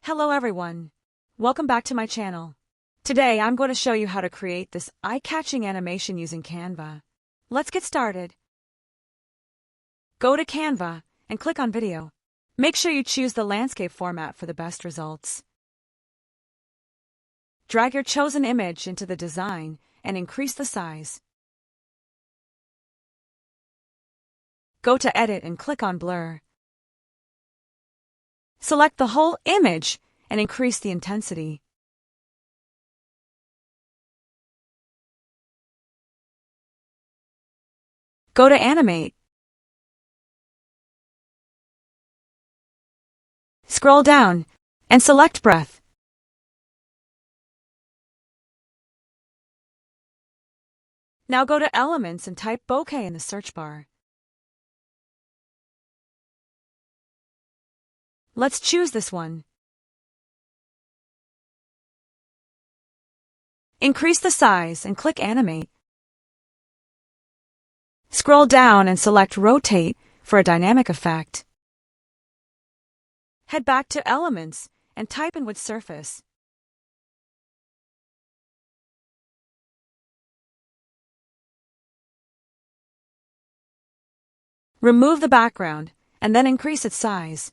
Hello everyone. Welcome back to my channel. Today I'm going to show you how to create this eye-catching animation using Canva. Let's get started. Go to Canva and click on Video. Make sure you choose the landscape format for the best results. Drag your chosen image into the design and increase the size. Go to Edit and click on Blur. Select the whole image and increase the intensity. Go to Animate. Scroll down and select Breath. Now go to Elements and type bokeh in the search bar. Let's choose this one. Increase the size and click Animate. Scroll down and select Rotate for a dynamic effect. Head back to Elements and type in Wood Surface. Remove the background and then increase its size.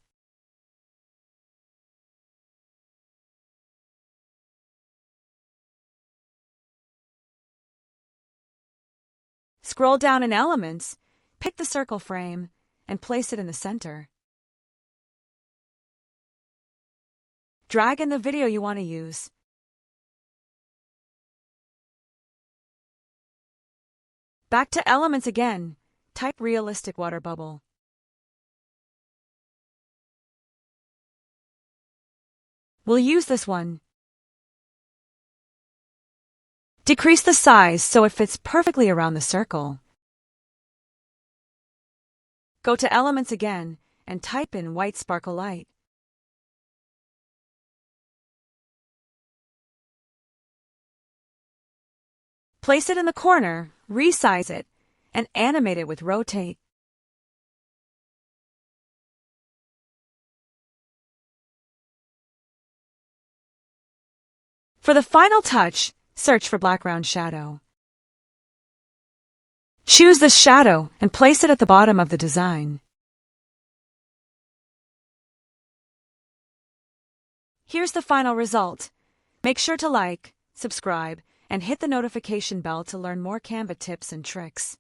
Scroll down in Elements, pick the circle frame, and place it in the center. Drag in the video you want to use. Back to Elements again, type Realistic Water Bubble. We'll use this one. Decrease the size so it fits perfectly around the circle. Go to Elements again and type in White Sparkle Light. Place it in the corner, resize it, and animate it with Rotate. For the final touch, search for background shadow. Choose this shadow and place it at the bottom of the design. Here's the final result. Make sure to like, subscribe, and hit the notification bell to learn more Canva tips and tricks.